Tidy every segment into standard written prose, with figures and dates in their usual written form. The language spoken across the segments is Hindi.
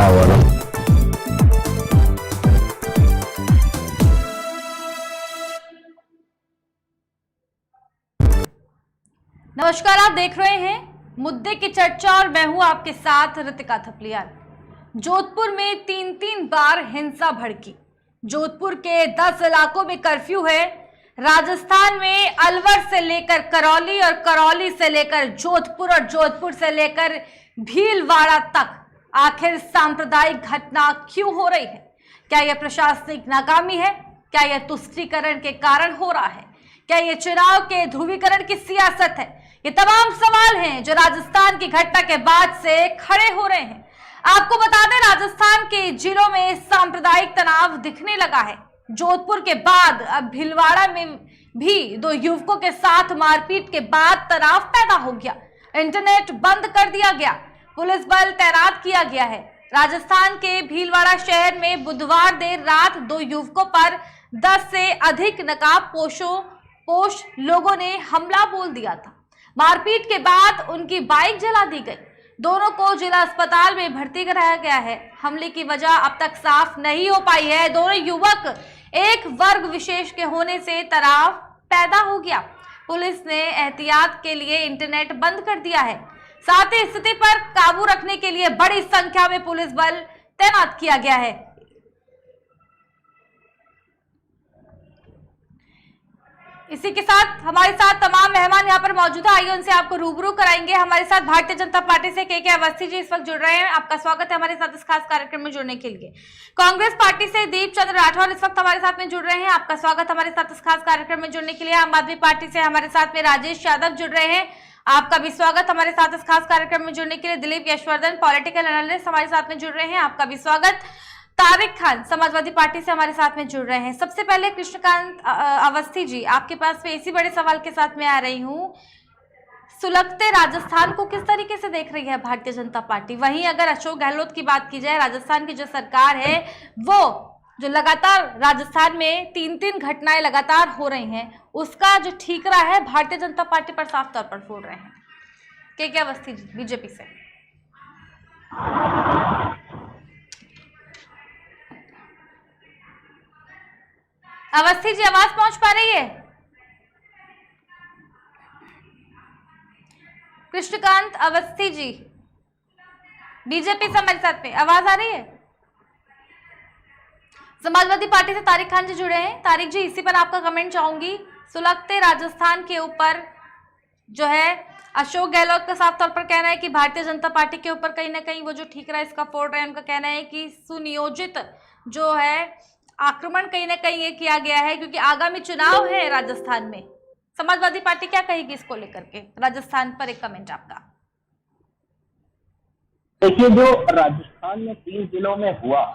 खड़ा हुआ था। नमस्कार, आप देख रहे हैं मुद्दे की चर्चा और मैं हूं आपके साथ रितिका थपलियाल। जोधपुर में तीन बार हिंसा भड़की। जोधपुर के 10 इलाकों में कर्फ्यू है। राजस्थान में अलवर से लेकर करौली और करौली से लेकर जोधपुर और जोधपुर से लेकर भीलवाड़ा तक आखिर सांप्रदायिक घटना क्यों हो रही है? क्या यह प्रशासनिक नाकामी है? क्या यह तुष्टीकरण के कारण हो रहा है? क्या यह चुनाव के ध्रुवीकरण की सियासत है? ये तमाम सवाल हैं जो राजस्थान की घटना के बाद से खड़े हो रहे हैं। आपको बता दें, राजस्थान के जिलों में सांप्रदायिक तनाव दिखने लगा है। जोधपुर के बाद अब भीलवाड़ा में भी 2 युवकों के साथ मारपीट के बाद तनाव पैदा हो गया। इंटरनेट बंद कर दिया गया, पुलिस बल तैनात किया गया है। राजस्थान के भीलवाड़ा शहर में बुधवार देर रात 2 युवकों पर 10 से अधिक नकाबपोश लोगों ने हमला बोल दिया था। मारपीट के बाद उनकी बाइक जला दी गई। दोनों को जिला अस्पताल में भर्ती कराया गया है। हमले की वजह अब तक साफ नहीं हो पाई है। दोनों युवक एक वर्ग विशेष के होने से तनाव पैदा हो गया। पुलिस ने एहतियात के लिए इंटरनेट बंद कर दिया है। साथ ही स्थिति पर काबू रखने के लिए बड़ी संख्या में पुलिस बल तैनात किया गया है। इसी के साथ हमारे साथ तमाम मेहमान यहाँ पर मौजूद है। आइए उनसे आपको रूबरू कराएंगे। हमारे साथ भारतीय जनता पार्टी से के अवस्थी जी इस वक्त जुड़ रहे हैं। आपका स्वागत है हमारे साथ इस खास कार्यक्रम में जुड़ने के लिए। कांग्रेस पार्टी से दीप चंद्र राठौर इस वक्त हमारे साथ में जुड़ रहे हैं। आपका स्वागत हमारे साथ इस खास कार्यक्रम में जुड़ने के लिए। आम आदमी पार्टी से हमारे साथ में राजेश यादव जुड़ रहे हैं। आपका भी स्वागत हमारे साथ इस खास कार्यक्रम में जुड़ने के लिए। दिलीप यशवर्धन पॉलिटिकल एनालिस्ट हमारे साथ में जुड़ रहे हैं। आपका भी स्वागत। तारिक खान समाजवादी पार्टी से हमारे साथ में जुड़ रहे हैं। सबसे पहले कृष्णकांत अवस्थी जी, आपके पास में इसी बड़े सवाल के साथ में आ रही हूँ। सुलगते राजस्थान को किस तरीके से देख रही है भारतीय जनता पार्टी? वहीं अगर अशोक गहलोत की बात की जाए, राजस्थान की जो सरकार है वो जो लगातार राजस्थान में 3 घटनाएं लगातार हो रही हैं, उसका जो ठीकरा है भारतीय जनता पार्टी पर साफ तौर पर फोड़ रहे हैं। के अवस्थी जी बीजेपी से। अवस्थी जी, आवाज पहुंच पा रही है? कृष्णकांत अवस्थी जी बीजेपी से हमारे साथ में आवाज आ रही है? समाजवादी पार्टी से तारिक खान जी जुड़े हैं। तारिक जी, इसी पर आपका कमेंट चाहूंगी। सुलगते राजस्थान के ऊपर जो है अशोक गहलोत का साफ तौर पर कहना है कि भारतीय जनता पार्टी के ऊपर कहीं ना कहीं वो जो ठीकरा इसका फोड़ रहे हैं। उनका कहना है कि सुनियोजित जो है आक्रमण कहीं ना कहीं ये किया गया है क्योंकि आगामी चुनाव है राजस्थान में। समाजवादी पार्टी क्या कहेगी इसको लेकर के? राजस्थान पर एक कमेंट आपका। देखिए, जो राजस्थान में 3 जिलों में हुआ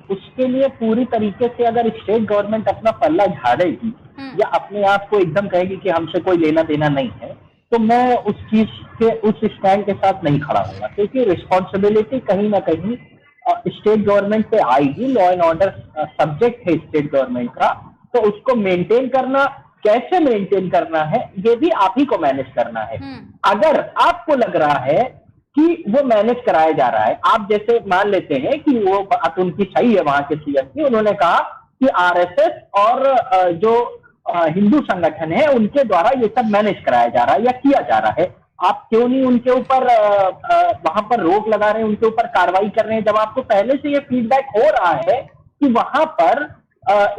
उसके लिए पूरी तरीके से अगर स्टेट गवर्नमेंट अपना पल्ला झाड़ेगी या अपने आप को एकदम कहेगी कि हमसे कोई लेना देना नहीं है, तो मैं उस चीज के उस स्टैंड के साथ नहीं खड़ा होगा। क्योंकि रिस्पॉन्सिबिलिटी कहीं ना कहीं स्टेट गवर्नमेंट पे आएगी। लॉ एंड ऑर्डर सब्जेक्ट है स्टेट गवर्नमेंट का, तो उसको मेंटेन करना, कैसे मेंटेन करना है, ये भी आप ही को मैनेज करना है। अगर आपको लग रहा है कि वो मैनेज कराया जा रहा है, आप जैसे मान लेते हैं कि वो बात उनकी सही है, वहां के सीएम की, उन्होंने कहा कि आरएसएस और जो हिंदू संगठन है उनके द्वारा ये सब मैनेज कराया जा रहा है या किया जा रहा है। आप क्यों नहीं उनके ऊपर वहां पर रोक लगा रहे हैं, उनके ऊपर कार्रवाई कर रहे हैं, जब आपको पहले से ये फीडबैक हो रहा है कि वहां पर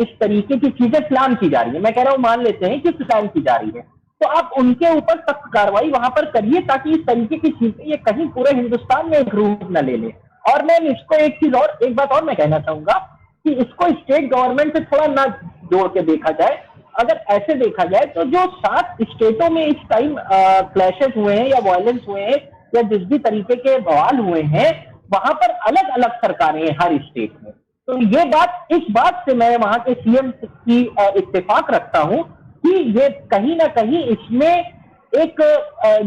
इस तरीके की चीजें प्लान की जा रही है। मैं कह रहा हूं, मान लेते हैं कि प्लान की जा रही है, तो आप उनके ऊपर सख्त कार्रवाई वहां पर करिए ताकि इस तरीके की चीजें ये कहीं पूरे हिंदुस्तान में एक रूप न ले ले। और मैं इसको एक बात और मैं कहना चाहूंगा कि इसको स्टेट गवर्नमेंट से थोड़ा ना जोड़ के देखा जाए। अगर ऐसे देखा जाए तो जो 7 स्टेटों में इस टाइम क्लैशेस हुए हैं या वायलेंस हुए हैं या जिस भी तरीके के बवाल हुए हैं, वहां पर अलग अलग सरकारें हैं हर स्टेट में। तो ये बात, इस बात से मैं वहां के सीएम की इत्तेफाक रखता हूं कि ये कहीं ना कहीं इसमें एक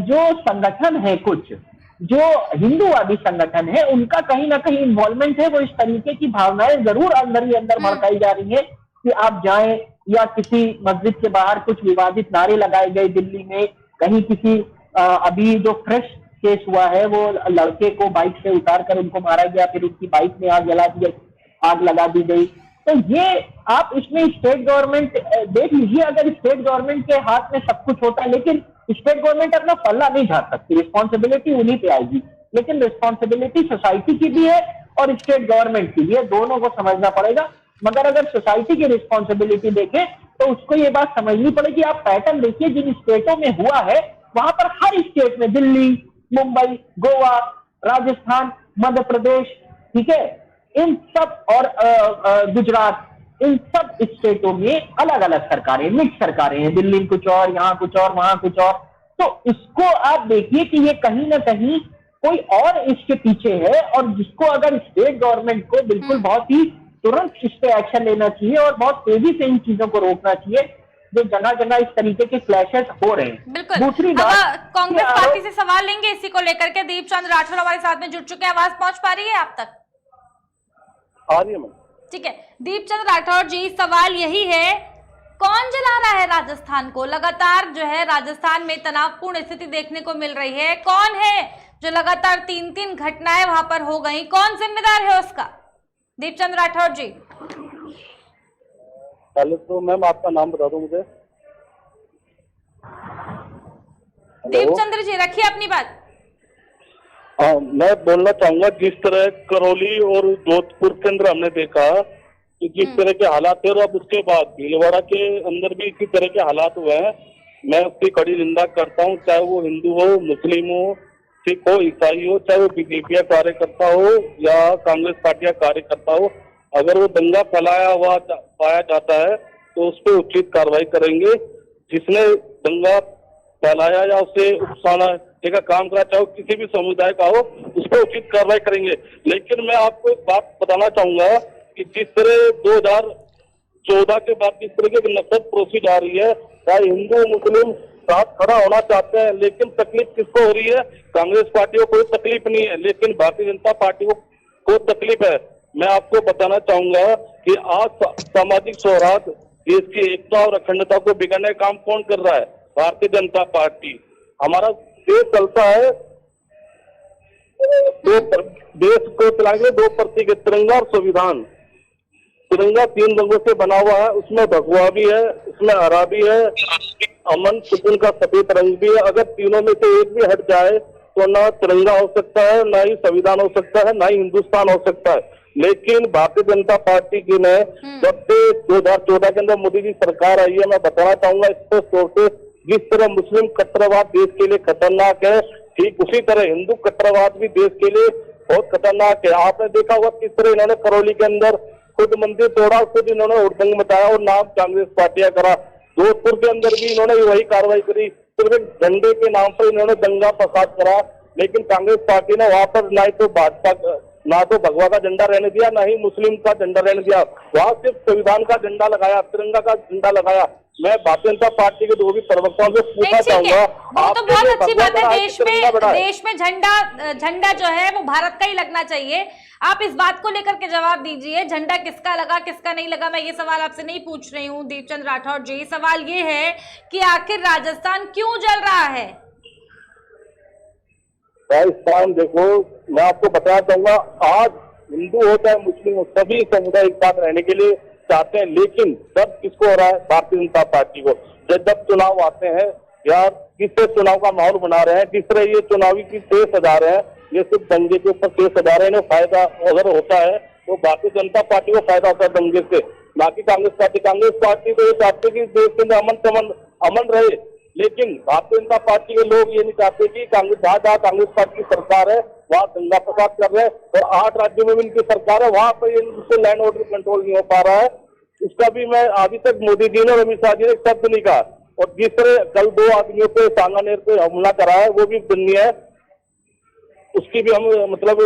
जो संगठन है, कुछ जो हिंदूवादी संगठन है, उनका कहीं ना कहीं इन्वॉल्वमेंट है। वो इस तरीके की भावनाएं जरूर अंदर ही अंदर भड़काई जा रही है कि आप जाएं या किसी मस्जिद के बाहर कुछ विवादित नारे लगाए गए दिल्ली में, कहीं किसी अभी जो फ्रेश केस हुआ है, वो लड़के को बाइक से उतार कर उनको मारा गया, फिर उनकी बाइक में आग लगा दी गई। तो ये आप इसमें स्टेट गवर्नमेंट देख लीजिए, अगर स्टेट गवर्नमेंट के हाथ में सब कुछ होता है, लेकिन स्टेट गवर्नमेंट अपना पल्ला नहीं झाड़ सकती, रिस्पॉन्सिबिलिटी उन्हीं पे आएगी। लेकिन रिस्पॉन्सिबिलिटी सोसाइटी की भी है और स्टेट गवर्नमेंट की भी है, दोनों को समझना पड़ेगा। मगर अगर सोसाइटी की रिस्पॉन्सिबिलिटी देखें तो उसको ये बात समझनी पड़ेगी। आप पैटर्न देखिए, जिन स्टेटों में हुआ है वहां पर हर स्टेट में, दिल्ली, मुंबई, गोवा, राजस्थान, मध्य प्रदेश, ठीक है, इन सब और गुजरात, इन सब स्टेटों में अलग अलग सरकारें, मिक्स सरकारें हैं, दिल्ली में कुछ और, यहाँ कुछ और, वहां कुछ और। तो इसको आप देखिए कि ये कहीं ना कहीं कोई और इसके पीछे है, और जिसको अगर स्टेट गवर्नमेंट को बिल्कुल बहुत ही तुरंत इस पे एक्शन लेना चाहिए और बहुत तेजी से इन चीजों को रोकना चाहिए जो जगह जगह इस तरीके के क्लैशेस हो रहे हैं। बिल्कुल। दूसरी बात, कांग्रेस पार्टी से सवाल लेंगे इसी को लेकर के। दीप चंद राठौर हमारे साथ में जुड़ चुके हैं, आवाज पहुंच पा रही है आप तक? आ रही है मैम। ठीक है, दीप चंद राठौर जी, सवाल यही है, कौन जला रहा है राजस्थान को? लगातार जो है राजस्थान में तनावपूर्ण स्थिति देखने को मिल रही है। कौन है जो लगातार 3-3 घटनाएं वहां पर हो गई, कौन जिम्मेदार है उसका? दीप चंद राठौर जी। पहले तो मैम आपका नाम बता दो मुझे। दीप चंद्र जी, रखिए अपनी बात। हाँ, मैं बोलना चाहूंगा, जिस तरह करौली और जोधपुर के अंदर हमने देखा कि जिस तरह के हालात थे, और अब उसके बाद भीलवाड़ा के अंदर भी इसी तरह के हालात हुए हैं, मैं उसकी कड़ी निंदा करता हूँ। चाहे वो हिंदू हो, मुस्लिम हो, सिख हो, ईसाई हो, चाहे वो बीजेपी का कार्यकर्ता हो या कांग्रेस पार्टी का कार्यकर्ता हो, अगर वो दंगा फैलाया हुआ पाया जाता है तो उस पर उचित कार्रवाई करेंगे। जिसने दंगा फैलाया या उसे उकसाना का काम करा, चाहे किसी भी समुदाय का हो, उस पर उचित कार्रवाई करेंगे। लेकिन मैं आपको एक बात बताना चाहूंगा कि जिस तरह 2014 के बाद जिस तरह की नफरत परोसी जा रही है, चाहे हिंदू मुस्लिम साथ खड़ा होना चाहते हैं, लेकिन तकलीफ किसको हो रही है? कांग्रेस पार्टी को कोई तकलीफ नहीं है, लेकिन भारतीय जनता पार्टी को तकलीफ है। मैं आपको बताना चाहूंगा कि आज सामाजिक सौहार्द, देश की एकता और अखंडता को बिगाड़ने का काम कौन कर रहा है? भारतीय जनता पार्टी। हमारा देश चलता है, देश को चलाएंगे 2 प्रतीक, तिरंगा और संविधान। तिरंगा 3 रंगों से बना हुआ है, उसमें भगवा भी है, उसमें हरा भी है, अमन सुकून का सफेद रंग भी है। अगर तीनों में से एक भी हट जाए तो ना तिरंगा हो सकता है, ना ही संविधान हो सकता है, ना ही हिंदुस्तान हो सकता है। लेकिन भारतीय जनता पार्टी की ने जब से 2014 के अंदर मोदी जी सरकार आई है, मैं बताना चाहूंगा स्पष्ट तौर से, जिस तरह मुस्लिम कट्टरवाद देश के लिए खतरनाक है, ठीक उसी तरह हिंदू कट्टरवाद भी देश के लिए बहुत खतरनाक है। आपने देखा होगा किस तरह इन्होंने करौली के अंदर खुद मंदिर तोड़ा, खुद इन्होंने हुड़दंग मचाया और नाम कांग्रेस पार्टी का करा। जोधपुर के अंदर भी इन्होंने वही कार्रवाई करी, सिर्फ एक झंडे के नाम पर इन्होंने दंगा फसाद करा। लेकिन कांग्रेस पार्टी ने वहां पर ना तो भाजपा, ना तो भगवा का झंडा रहने दिया, ना ही मुस्लिम का झंडा रहने दिया, वहां सिर्फ संविधान का झंडा लगाया, तिरंगा का झंडा लगाया। मैं भारतीय जनता पार्टी के 2 भी प्रवक्ताओं से पूछना चाहूंगा, वो तो बहुत अच्छी बात है, देश में झंडा जो है वो भारत का ही लगना चाहिए। आप इस बात को लेकर के जवाब दीजिए, झंडा किसका लगा किसका नहीं लगा। मैं ये सवाल आपसे नहीं पूछ रही हूँ दीपचंद राठौर जी, सवाल ये है कि आखिर राजस्थान क्यों जल रहा है? राजस्थान देखो, मैं आपको बताना चाहूंगा, आज हिंदू हो चाहे मुस्लिम हो, सभी समुदाय एक साथ रहने के लिए चाहते हैं। लेकिन जब किसको हो रहा है? भारतीय जनता पार्टी को। जब चुनाव आते हैं यार, किस तरह चुनाव का माहौल बना रहे हैं, किस तरह ये चुनावी की तेज सजा रहे हैं, ये सिर्फ दंगे के ऊपर तेज सजा रहे हैं। फायदा अगर होता है तो भारतीय जनता पार्टी को फायदा होता है दंगे से, ना कि कांग्रेस पार्टी। कांग्रेस पार्टी तो ये चाहते कि देश के अंदर अमन रहे, लेकिन भारतीय जनता पार्टी के लोग ये नहीं चाहते कि जहाँ कांग्रेस पार्टी की सरकार है वहाँ दंगा फसाद कर रहे हैं, और 8 राज्यों में भी इनकी सरकार है, वहां पर इनसे लैंड ऑर्डर कंट्रोल नहीं हो पा रहा है। इसका भी मैं अभी तक मोदी जी ने और अमित शाह जी ने शब्द नहीं कहा। और जिस तरह कल 2 आदमियों पे सांगानेर पे हमला करा है, वो भी दंडनीय है, उसकी भी हम मतलब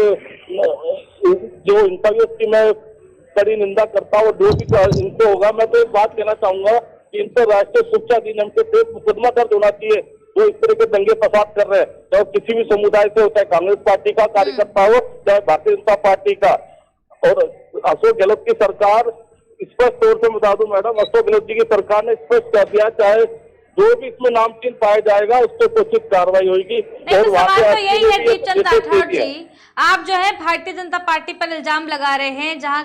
जो हिंसा हुई उसकी मैं कड़ी निंदा करता हूँ। जो भी इनको होगा, मैं तो एक बात कहना चाहूंगा कि इन पर राष्ट्रीय शिक्षा अधिनियम के तहत मुकदमा दर्ज होना चाहिए जो इस तरह के दंगे फसाद कर रहे हैं, चाहे किसी भी समुदाय से हो, चाहे कांग्रेस पार्टी का कार्यकर्ता हो, चाहे भारतीय जनता पार्टी का। और अशोक गहलोत की सरकार, स्पष्ट तौर से बता दूं मैडम, अशोक गहलोत जी की सरकार ने स्पष्ट कर दिया, चाहे जो भी इसमें नामचीन पाया जाएगा उस पर उचित कार्रवाई होगी। नहीं, तो सवाल तो यही है दीपचंद राठौर जी, आप जो है भारतीय जनता पार्टी पर इल्जाम लगा रहे हैं जहां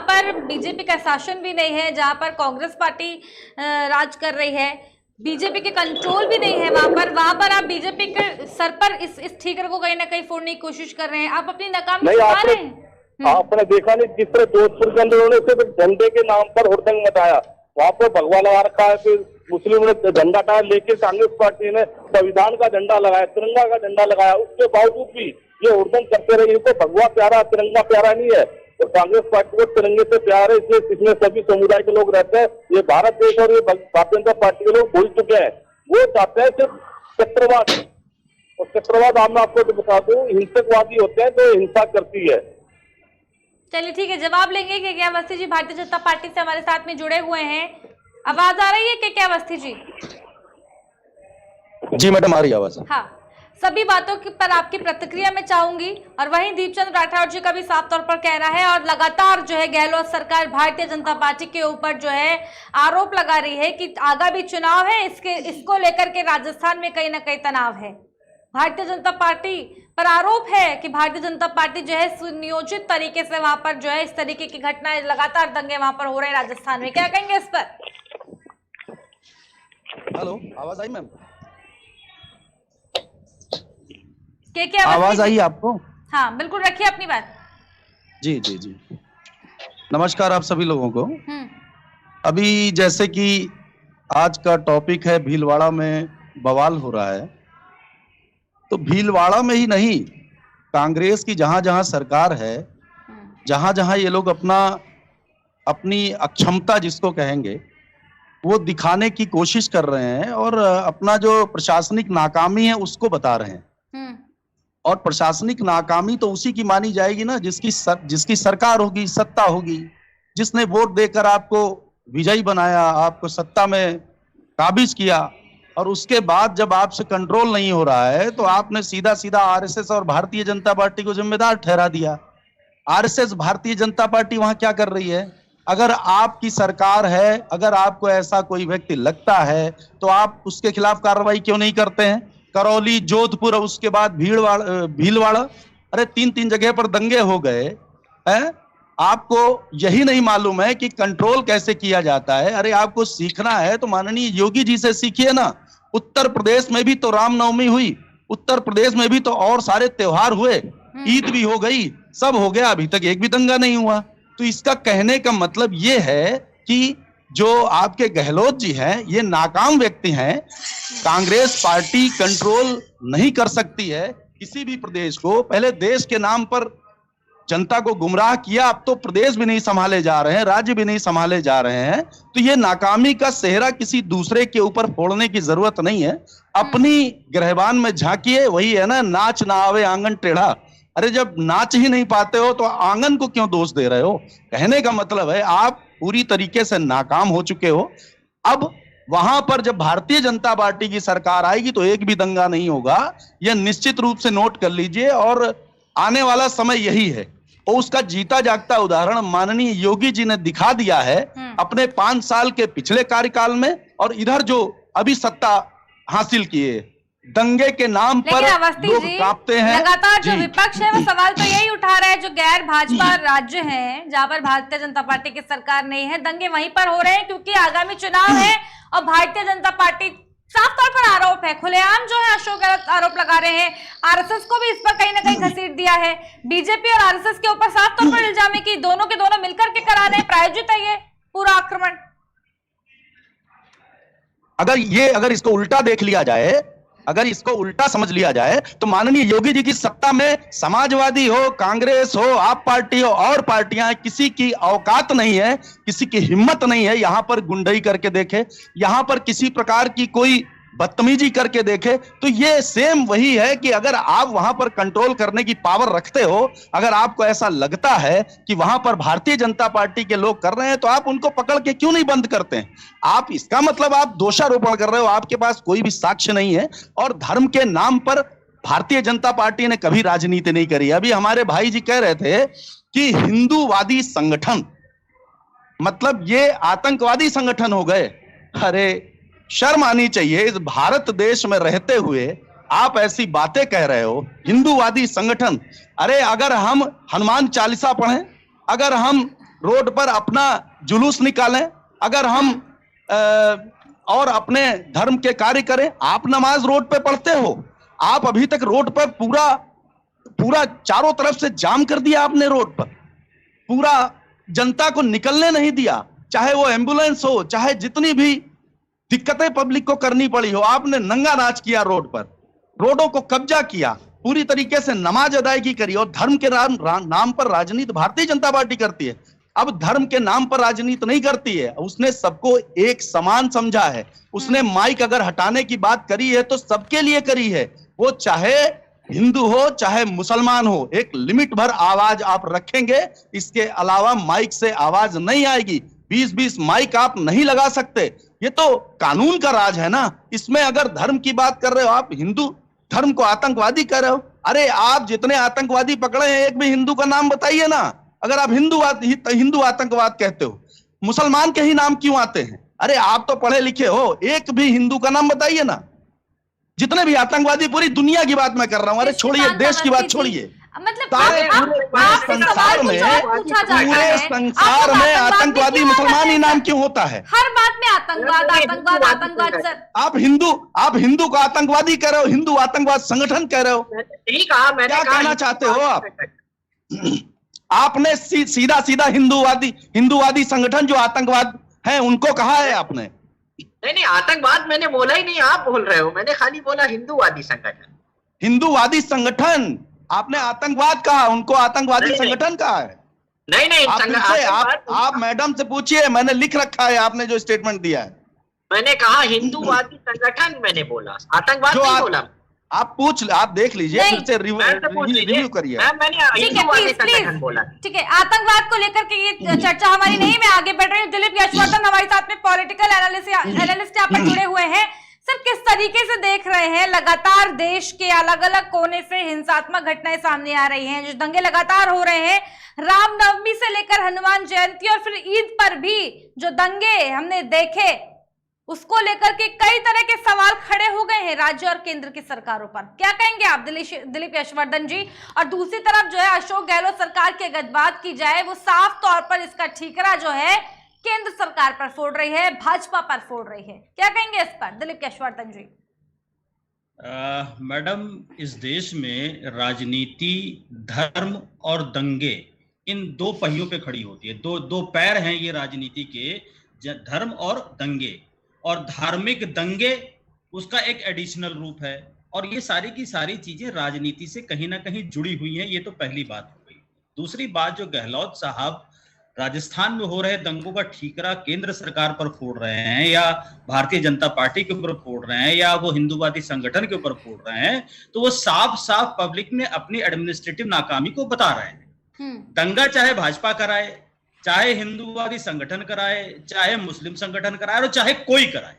पर बीजेपी का शासन भी नहीं है, जहां पर कांग्रेस पार्टी राज कर रही है, बीजेपी के कंट्रोल भी नहीं है वहां पर आप बीजेपी के सर पर इस ठीकर को कहीं ना कहीं फोड़ने की कोशिश कर रहे हैं, आप अपनी नाकामी छुपा रहे हैं। आपने देखा नहीं जिस तरह जोधपुर के अंदर उन्होंने सिर्फ झंडे के नाम पर हुड़दंग मचाया, वहां पर भगवा लगा रखा है, फिर मुस्लिम ने झंडा टाया, लेकिन कांग्रेस पार्टी ने संविधान का झंडा लगाया, तिरंगा का झंडा लगाया, उसके बावजूद भी ये हुड़दंग करते रहे। इनको भगवा प्यारा तिरंगा प्यारा नहीं है, तो कांग्रेस पार्टी को तिरंगे से प्यार है, इसलिए इसमें सभी समुदाय के लोग रहते हैं। ये भारत देश और ये भारतीय जनता पार्टी के लोग भूल चुके हैं, वो चाहते हैं सिर्फ क्षेत्रवाद, और क्षेत्रवाद मैं आपको तो बता दूं हिंसकवादी होते हैं तो हिंसा करती है। चलिए ठीक है, जवाब लेंगे केके अवस्थी जी भारतीय जनता पार्टी से हमारे साथ में जुड़े हुए हैं। आवाज आ रही है केके अवस्थी जी? जी मैडम आ रही आवाज। हाँ, सभी बातों पर आपकी प्रतिक्रिया मैं चाहूंगी। और वहीं दीपचंद राठौर जी का भी साफ तौर पर कहना है, और लगातार जो है गहलोत सरकार भारतीय जनता पार्टी के ऊपर जो है आरोप लगा रही है कि आगामी चुनाव है, इसको लेकर के राजस्थान में कहीं ना कहीं तनाव है। भारतीय जनता पार्टी पर आरोप है कि भारतीय जनता पार्टी जो है सुनियोजित तरीके से वहां पर जो है इस तरीके की घटनाएं, लगातार दंगे वहां पर हो रहे हैं राजस्थान में, क्या कहेंगे इस पर? हेलो, आवाज आई मैम? क्या आवाज आई आपको? हाँ बिल्कुल, रखिए अपनी बात। जी जी जी, नमस्कार आप सभी लोगों को। अभी जैसे कि आज का टॉपिक है भीलवाड़ा में बवाल हो रहा है, तो भीलवाड़ा में ही नहीं, कांग्रेस की जहां जहां सरकार है, जहां जहां ये लोग अपनी अक्षमता जिसको कहेंगे वो दिखाने की कोशिश कर रहे हैं, और अपना जो प्रशासनिक नाकामी है उसको बता रहे हैं। और प्रशासनिक नाकामी तो उसी की मानी जाएगी ना जिसकी सरकार होगी, सत्ता होगी, जिसने वोट देकर आपको विजयी बनाया, आपको सत्ता में काबिज किया, और उसके बाद जब आपसे कंट्रोल नहीं हो रहा है तो आपने सीधा सीधा आरएसएस और भारतीय जनता पार्टी को जिम्मेदार ठहरा दिया। आरएसएस भारतीय जनता पार्टी वहां क्या कर रही है? अगर आपकी सरकार है, अगर आपको ऐसा कोई व्यक्ति लगता है तो आप उसके खिलाफ कार्रवाई क्यों नहीं करते हैं? करौली, जोधपुर, उसके बाद भीलवाड़ा, अरे 3 जगह पर दंगे हो गए हैं। आपको यही नहीं मालूम है कि कंट्रोल कैसे किया जाता है? अरे आपको सीखना है तो माननीय योगी जी से सीखिए ना। उत्तर प्रदेश में भी तो रामनवमी हुई, उत्तर प्रदेश में भी तो और सारे त्योहार हुए, ईद भी हो गई, सब हो गया, अभी तक एक भी दंगा नहीं हुआ। तो इसका कहने का मतलब ये है कि जो आपके गहलोत जी हैं ये नाकाम व्यक्ति हैं। कांग्रेस पार्टी कंट्रोल नहीं कर सकती है किसी भी प्रदेश को। पहले देश के नाम पर जनता को गुमराह किया, अब तो प्रदेश भी नहीं संभाले जा रहे हैं, राज्य भी नहीं संभाले जा रहे हैं। तो ये नाकामी का सेहरा किसी दूसरे के ऊपर फोड़ने की जरूरत नहीं है। अपनी गिरहबान में झांकिए, वही है ना, नाच ना आवे आंगन टेढ़ा। अरे जब नाच ही नहीं पाते हो तो आंगन को क्यों दोष दे रहे हो? कहने का मतलब है आप पूरी तरीके से नाकाम हो चुके हो। अब वहां पर जब भारतीय जनता पार्टी की सरकार आएगी तो एक भी दंगा नहीं होगा, यह निश्चित रूप से नोट कर लीजिए। और आने वाला समय यही है, और उसका जीता जागता उदाहरण माननीय योगी जी ने दिखा दिया है अपने 5 साल के पिछले कार्यकाल में, और इधर जो अभी सत्ता हासिल किए। दंगे के नाम पर लोग कांपते हैं। लगातार जो विपक्ष है वो सवाल तो यही उठा रहा है, जो गैर भाजपा राज्य हैं जहां पर भारतीय जनता पार्टी की सरकार नहीं है, दंगे वहीं पर हो रहे हैं क्योंकि आगामी चुनाव है। और भारतीय जनता पार्टी साफ तौर पर आरोप है, खुलेआम जो है अशोक गहलोत आरोप लगा रहे हैं। आरएसएस को भी इस पर कहीं ना कहीं घसीट दिया है। बीजेपी और आरएसएस के ऊपर साफ तौर पर इल्जाम है कि दोनों के दोनों मिलकर के करा रहे हैं, प्रायोजित है ये पूरा आक्रमण। अगर इसको उल्टा देख लिया जाए, अगर इसको उल्टा समझ लिया जाए तो माननीय योगी जी की सत्ता में समाजवादी हो, कांग्रेस हो, आप पार्टी हो और पार्टियां, किसी की औकात नहीं है, किसी की हिम्मत नहीं है यहां पर गुंडई करके देखे, यहां पर किसी प्रकार की कोई बदतमीजी करके देखे। तो ये सेम वही है कि अगर आप वहां पर कंट्रोल करने की पावर रखते हो, अगर आपको ऐसा लगता है कि वहां पर भारतीय जनता पार्टी के लोग कर रहे हैं तो आप उनको पकड़ के क्यों नहीं बंद करते हैं? आप इसका मतलब आप दोषारोपण कर रहे हो, आपके पास कोई भी साक्ष्य नहीं है। और धर्म के नाम पर भारतीय जनता पार्टी ने कभी राजनीति नहीं करी। अभी हमारे भाई जी कह रहे थे कि हिंदूवादी संगठन, मतलब ये आतंकवादी संगठन हो गए। अरे शर्म आनी चाहिए। इस भारत देश में रहते हुए आप ऐसी बातें कह रहे हो। हिंदूवादी संगठन, अरे अगर हम हनुमान चालीसा पढ़ें, अगर हम रोड पर अपना जुलूस निकालें, अगर हम और अपने धर्म के कार्य करें, आप नमाज रोड पे पढ़ते हो। आप अभी तक रोड पर पूरा चारों तरफ से जाम कर दिया आपने, रोड पर पूरा जनता को निकलने नहीं दिया, चाहे वो एम्बुलेंस हो, चाहे जितनी भी दिक्कतें पब्लिक को करनी पड़ी हो, आपने नंगा नाच किया रोड पर, रोडों को कब्जा किया, पूरी तरीके से नमाज अदायगी करी। और धर्म के नाम पर राजनीति भारतीय जनता पार्टी करती है। अब धर्म के नाम पर राजनीति नहीं करती है, उसने सबको एक समान समझा है। उसने माइक अगर हटाने की बात करी है तो सबके लिए करी है, वो चाहे हिंदू हो चाहे मुसलमान हो। एक लिमिट भर आवाज आप रखेंगे, इसके अलावा माइक से आवाज नहीं आएगी। 20-20 माइक आप नहीं लगा सकते। ये तो कानून का राज है ना। इसमें अगर धर्म की बात कर रहे हो, आप हिंदू धर्म को आतंकवादी कर रहे हो। अरे आप जितने आतंकवादी पकड़े हैं, एक भी हिंदू का नाम बताइए ना। अगर आप हिंदू आतंकवाद कहते हो, मुसलमान के ही नाम क्यों आते हैं? अरे आप तो पढ़े लिखे हो, एक भी हिंदू का नाम बताइए ना। जितने भी आतंकवादी, पूरी दुनिया की बात मैं कर रहा हूं। अरे छोड़िए, देश की बात छोड़िए, मतलब पूरे संसार में आतंकवादी मुसलमान ही नाम क्यों होता है? हर बात में आतंकवाद सर। आप हिंदू को आतंकवादी कह रहे हो, हिंदू आतंकवाद संगठन कह रहे हो। क्या कहना चाहते हो आप? आपने सीधा हिंदूवादी संगठन जो आतंकवाद है उनको कहा है आपने? नहीं, आतंकवाद मैंने बोला ही नहीं, आप बोल रहे हो। मैंने खाली बोला हिंदूवादी संगठन। हिंदूवादी संगठन, आपने आतंकवाद कहा, उनको आतंकवादी संगठन कहा है। नहीं, आप मैडम से पूछिए, मैंने लिख रखा है आपने जो स्टेटमेंट दिया है। मैंने कहा हिंदूवादी संगठन, मैंने बोला, आतंकवाद नहीं बोला। आप देख लीजिए, फिर से रिव्यू करिए। ठीक है, आतंकवाद को लेकर के ये चर्चा हमारी नहीं, मैं आगे बढ़ रही हूँ। दिलीप यशवर्धन हमारे साथ में पॉलिटिकल एनालिस्ट यहाँ पर जुड़े हुए हैं। सर, किस तरीके से देख रहे हैं, लगातार देश के अलग अलग कोने से हिंसात्मक घटनाएं सामने आ रही हैं, जो दंगे लगातार हो रहे हैं, रामनवमी से लेकर हनुमान जयंती और फिर ईद पर भी जो दंगे हमने देखे, उसको लेकर के कई तरह के सवाल खड़े हो गए हैं राज्य और केंद्र की सरकारों पर। क्या कहेंगे आप दिलीप यशवर्धन जी? और दूसरी तरफ जो है अशोक गहलोत सरकार की अगर बात की जाए, वो साफ तौर पर इसका ठीकरा जो है केंद्र सरकार पर फोड़ रही है, भाजपा पर फोड़ रही है। क्या कहेंगे इस पर दिलीप यशवर्धन जी? मैडम, इस देश में राजनीति, धर्म और दंगे, इन दो पहियों पे खड़ी होती है। दो पैर हैं ये राजनीति के, धर्म और दंगे। और धार्मिक दंगे उसका एक एडिशनल रूप है। और ये सारी की सारी चीजें राजनीति से कहीं ना कहीं जुड़ी हुई हैं। ये तो पहली बात हो गई। दूसरी बात, जो गहलोत साहब राजस्थान में हो रहे दंगों का ठीकरा केंद्र सरकार पर फोड़ रहे हैं, या भारतीय जनता पार्टी के ऊपर फोड़ रहे हैं, या वो हिंदूवादी संगठन के ऊपर फोड़ रहे हैं, तो वो साफ साफ पब्लिक में अपनी एडमिनिस्ट्रेटिव नाकामी को बता रहे हैं। दंगा चाहे भाजपा कराए, चाहे हिंदूवादी संगठन कराए, चाहे मुस्लिम संगठन कराए, और चाहे कोई कराए,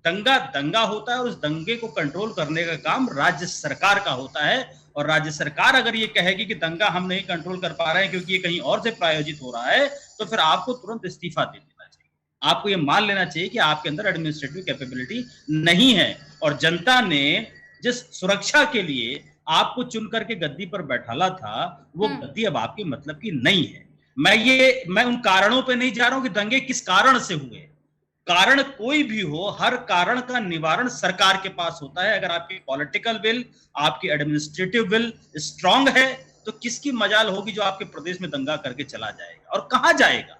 दंगा होता है। उस दंगे को कंट्रोल करने का काम राज्य सरकार का होता है। और राज्य सरकार अगर ये कहेगी कि दंगा हम नहीं कंट्रोल कर पा रहे हैं क्योंकि ये कहीं और से प्रायोजित हो रहा है, तो फिर आपको तुरंत इस्तीफा दे देना चाहिए। आपको ये मान लेना चाहिए कि आपके अंदर एडमिनिस्ट्रेटिव कैपेबिलिटी नहीं है। और जनता ने जिस सुरक्षा के लिए आपको चुन करके गद्दी पर बैठाला था, वो गद्दी अब आपके मतलब की नहीं है। मैं उन कारणों पे नहीं जा रहा हूं कि दंगे किस कारण से हुए। कारण कोई भी हो, हर कारण का निवारण सरकार के पास होता है। अगर आपकी पॉलिटिकल विल, आपकी एडमिनिस्ट्रेटिव विल स्ट्रांग है, तो किसकी मजाल होगी जो आपके प्रदेश में दंगा करके चला जाएगा? और कहां जाएगा?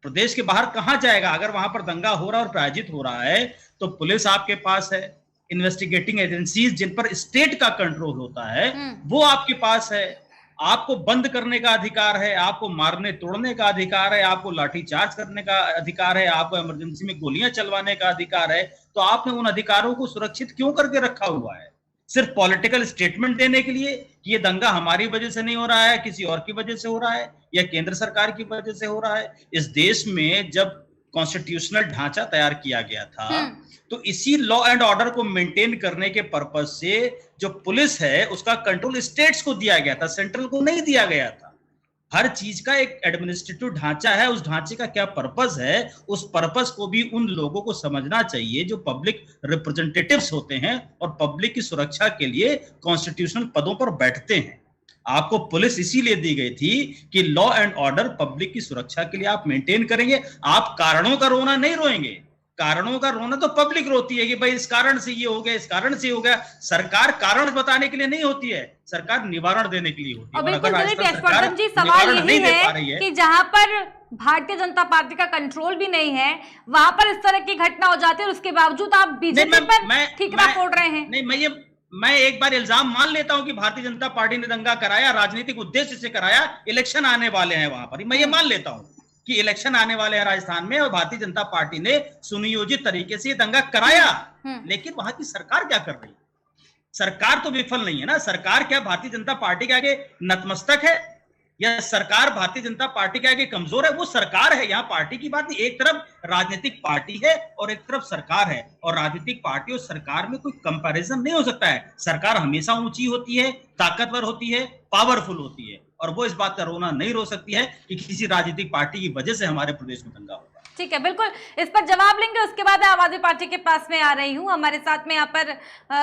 प्रदेश के बाहर कहां जाएगा? अगर वहां पर दंगा हो रहा है और प्रायोजित हो रहा है, तो पुलिस आपके पास है, इन्वेस्टिगेटिंग एजेंसीज जिन पर स्टेट का कंट्रोल होता है वो आपके पास है। आपको बंद करने का अधिकार है, आपको मारने तोड़ने का अधिकार है, आपको लाठीचार्ज करने का अधिकार है, आपको इमरजेंसी में गोलियां चलवाने का अधिकार है। तो आपने उन अधिकारों को सुरक्षित क्यों करके रखा हुआ है? सिर्फ पॉलिटिकल स्टेटमेंट देने के लिए कि ये दंगा हमारी वजह से नहीं हो रहा है, किसी और की वजह से हो रहा है, या केंद्र सरकार की वजह से हो रहा है। इस देश में जब कॉन्स्टिट्यूशनल ढांचा तैयार किया गया था, तो इसी लॉ एंड ऑर्डर को मेंटेन करने के पर्पज से जो पुलिस है उसका कंट्रोल स्टेट्स को दिया गया था, सेंट्रल को नहीं दिया गया था। हर चीज का एक एडमिनिस्ट्रेटिव ढांचा है, उस ढांचे का क्या पर्पस है, उस पर्पस को भी उन लोगों को समझना चाहिए जो पब्लिक रिप्रेजेंटेटिव्स होते हैं और पब्लिक की सुरक्षा के लिए कॉन्स्टिट्यूशनल पदों पर बैठते हैं। आपको पुलिस इसीलिए दी गई थी कि लॉ एंड ऑर्डर, पब्लिक की सुरक्षा के लिए आप मेंटेन करेंगे। आप कारणों का रोना नहीं रोएंगे, कारणों का रोना तो पब्लिक रोती है कि भाई इस कारण से ये हो गया, इस कारण से हो गया। सरकार कारण बताने के लिए नहीं होती है, सरकार निवारण देने के लिए होती है। बिल्कुल यशवर्धन जी, सवाल यही है कि जहां पर भारतीय जनता पार्टी का कंट्रोल भी नहीं है, वहां पर इस तरह की घटना हो जाती है और उसके बावजूद आप बीजेपी पर ठीकरा फोड़ रहे हैं। नहीं, मैं एक बार इल्जाम मान लेता हूं कि भारतीय जनता पार्टी ने दंगा कराया, राजनीतिक उद्देश्य से कराया, इलेक्शन आने वाले हैं वहां पर, मैं ये मान लेता हूं कि इलेक्शन आने वाले हैं राजस्थान में और भारतीय जनता पार्टी ने सुनियोजित तरीके से ये दंगा कराया। लेकिन वहां की सरकार क्या कर रही है? सरकार तो विफल नहीं है ना। सरकार क्या भारतीय जनता पार्टी के आगे नतमस्तक है या सरकार भारतीय जनता पार्टी के आगे कमजोर है? वो सरकार है, यहाँ पार्टी की बात नहीं। एक तरफ राजनीतिक पार्टी है और एक तरफ सरकार है, और राजनीतिक पार्टी और सरकार में कोई कंपैरिजन नहीं हो सकता है। सरकार हमेशा ऊंची होती है, ताकतवर होती है, पावरफुल होती है, और वो इस बात का रोना नहीं रो सकती है कि किसी राजनीतिक पार्टी की वजह से हमारे प्रदेश में दंगा होगा। ठीक है, बिल्कुल इस पर जवाब लेंगे। उसके बाद आम आदमी पार्टी के पास में आ रही हूं। हमारे साथ में यहाँ पर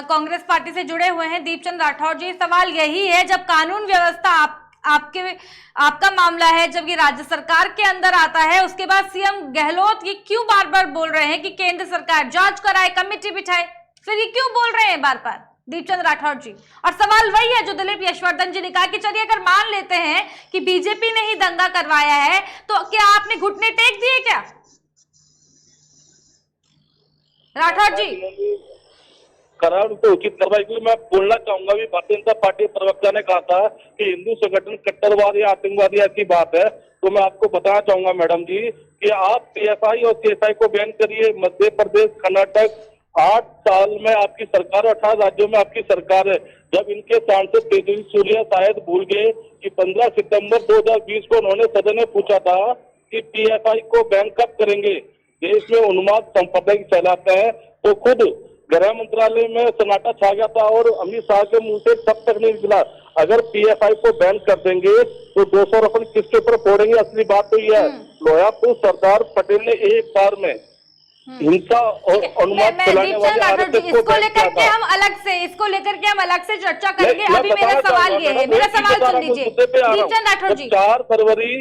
कांग्रेस पार्टी से जुड़े हुए हैं दीपचंद राठौर जी। सवाल यही है, जब कानून व्यवस्था आपका मामला है, जब ये राज्य सरकार के अंदर आता है, उसके बाद सीएम गहलोत ये क्यों बार बार बोल रहे हैं कि केंद्र सरकार जांच कराए, कमेटी बिठाए, फिर ये क्यों बोल रहे हैं बार बार दीपचंद राठौर जी? और सवाल वही है जो दिलीप यशवर्धन जी ने कहा कि चलिए अगर मान लेते हैं कि बीजेपी ने ही दंगा करवाया है, तो क्या आपने घुटने टेक दिए क्या? राठौर जी, कारण तो उचित कार्रवाई के लिए मैं बोलना चाहूंगा भी भारतीय जनता पार्टी प्रवक्ता ने कहा था कि हिंदू संगठन कट्टरवादी या आतंकवादी ऐसी बात है। तो मैं आपको बताना चाहूंगा मैडम जी कि आप पीएफआई और सीएसआई को बैन करिए। मध्य प्रदेश, कर्नाटक, 8 साल में आपकी सरकार, 18 राज्यों में आपकी सरकार है। जब इनके सांसद तेजस्वी सूर्या शायद भूल गए कि 15 सितंबर 2020 को उन्होंने सदन में पूछा था कि पीएफआई को बैन कब करेंगे, देश में उन्माद संपत्ति फैलाते हैं, तो खुद गृह मंत्रालय में सन्नाटा छा गया था और अमित शाह के मुंह से तब तक नहीं निकला। अगर पीएफआई को बैन कर देंगे तो 200 रफल किसके ऊपर फोड़ेंगे? असली बात तो यह है, लोहियापुर सरदार पटेल ने एक बार में हिंसा और अनुमान फैलाने वाले आरएसएस को इसको लेकर के हम अलग से चर्चा करेंगे। अभी मेरा सवाल ये है, मेरा सवाल सुन लीजिए दीपचंद राठौर जी। 4 फरवरी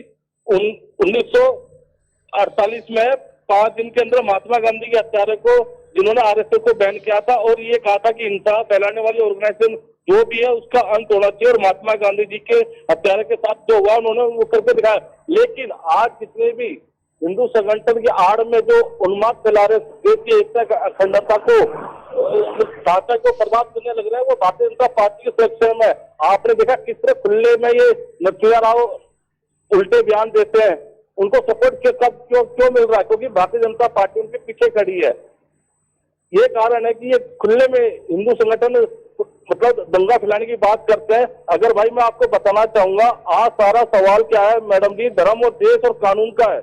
1948 में 5 दिन के अंदर महात्मा गांधी के हत्यारे को, जिन्होंने आरएसएस को बैन किया था और ये कहा था कि हिंसा फैलाने वाली ऑर्गेनाइजेशन जो भी है उसका अंत होना चाहिए, और महात्मा गांधी जी के हत्यारे के साथ जो हुआ उन्होंने वो करके दिखाया। लेकिन आज जितने भी हिंदू संगठन की आड़ में जो उन्माद फैला रहे, देश की एकता, अखंडता को, ढांचा को बर्बाद करने लग रहे हैं, वो भारतीय जनता पार्टी के सुरक्षा में। आपने देखा किस तरह खुले में ये नरसिंह राव उल्टे बयान देते हैं, उनको सपोर्ट क्यों मिल रहा है? क्योंकि भारतीय जनता पार्टी उनके पीछे खड़ी है। ये कारण है कि ये खुले में हिंदू संगठन मतलब दंगा फैलाने की बात करते हैं। अगर भाई मैं आपको बताना चाहूंगा, आज सारा सवाल क्या है मैडम जी, धर्म और देश और कानून का है।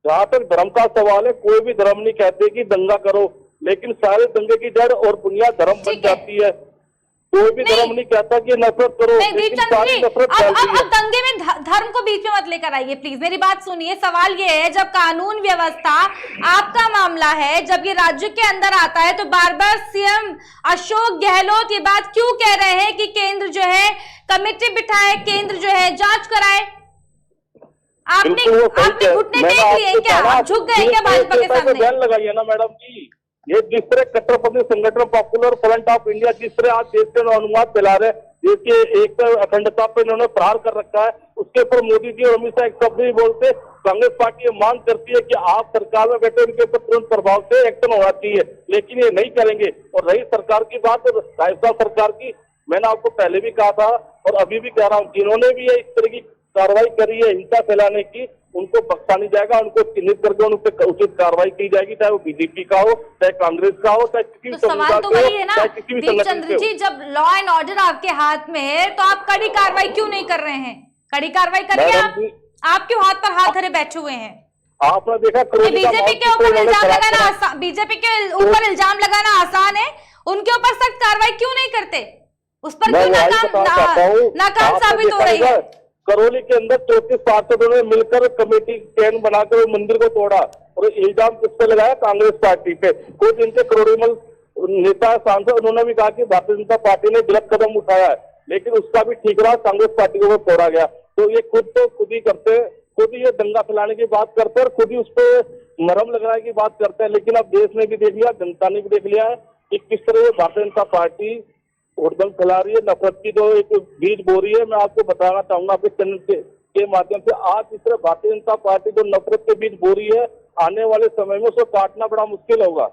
जहां तक धर्म का सवाल है, कोई भी धर्म नहीं कहते कि दंगा करो, लेकिन सारे दंगे की जड़ और बुनियाद धर्म बन जाती है। कोई भी धर्म नहीं कहता कि नफरत करो, लेकिन सारी नफरत फैलती है। अब दंगे में धर्म को बीच में मत लेकर आइए प्लीज, मेरी बात सुनिए। सवाल ये है, जब कानून व्यवस्था आपका मामला है, जब ये राज्य के अंदर आता है, तो बार बार सीएम अशोक गहलोत ये बात क्यों कह रहे हैं कि केंद्र जो है कमेटी बिठाए, केंद्र जो है जांच कराए? आपने घुटने टेक लिए क्या? आप झुक गए क्या भाजपा के सामने? बैन लगाइए ना मैडम जी। ये जिस तरह कट्टरपंथी संगठन पॉपुलर फ्रंट ऑफ इंडिया जिस तरह आज देश के अनुवाद फैला रहे, देश की एकता अखंडता पर इन्होंने प्रहार कर रखा है, उसके ऊपर मोदी जी और अमित शाह एक शब्द नहीं बोलते। कांग्रेस पार्टी ये मांग करती है कि आप सरकार में बैठे उनके ऊपर तुरंत प्रभाव से एक्शन होना चाहिए, लेकिन ये नहीं करेंगे। और रही सरकार की बात, राजस्थान सरकार की, मैंने आपको पहले भी कहा था और अभी भी कह रहा हूँ, जिन्होंने भी ये इस तरह की कार्रवाई करी है हिंसा फैलाने की, उनको बख्शा नहीं जाएगा, उनको चिन्हित करके उन पर उचित कार्रवाई की जाएगी, चाहे वो बीजेपी का हो, चाहे कांग्रेस का हो, चाहे किसी भी सवाल तो वही है ना दीपचंद्र जी, जब लॉ एंड ऑर्डर आपके हाथ में है तो आप कड़ी कार्रवाई क्यों नहीं कर रहे हैं? कड़ी कार्रवाई करिए। आप क्यों हाथ पर हाथ धरे बैठे हुए हैं? आपने देखा बीजेपी के ऊपर इल्जाम लगाना आसान, बीजेपी के ऊपर इल्जाम लगाना आसान है, उनके ऊपर सख्त कार्रवाई क्यों नहीं करते? उस पर क्यों नाकाम साबित हो रही है? करौली के अंदर 34 पार्षदों ने मिलकर कमेटी चैन बनाकर मंदिर को तोड़ा और इल्जाम किस पे लगाया? कांग्रेस पार्टी पे। खुद इनके करोड़ीमल नेता सांसद उन्होंने भी कहा कि भारतीय जनता पार्टी ने गलत कदम उठाया है, लेकिन उसका भी ठीक रहा, कांग्रेस पार्टी को तोड़ा गया। तो ये खुद ही करते, खुद ही ये दंगा फैलाने की बात करते हैं और खुद ही उस पर मरहम लगाने की बात करते हैं। लेकिन अब देश ने भी देख लिया, जनता ने भी देख लिया है कि किस तरह भारतीय जनता पार्टी उड़दंग फैला रही है, नफरत की जो एक बीज बो रही है। मैं आपको बताना चाहूंगा आपके चैनल के माध्यम से, आज इस तरह भारतीय जनता पार्टी जो नफरत के बीज बो रही है, आने वाले समय में उसको काटना बड़ा मुश्किल होगा।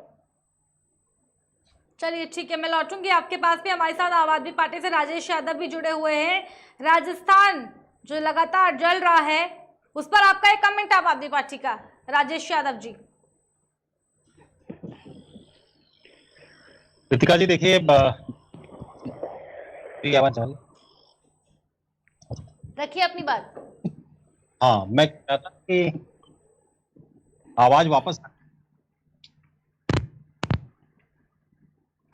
चलिए ठीक है, मैं लौटूंगी आपके पास भी। हमारे साथ आम आदमी पार्टी से राजेश यादव भी जुड़े हुए हैं। राजस्थान जो लगातार जल रहा है उस पर आपका एक कमेंट आम आदमी पार्टी का, राजेश यादव जी। रितिका जी देखिए, रखिए अपनी बात। हाँ, मैं कह रहा था कि आवाज वापस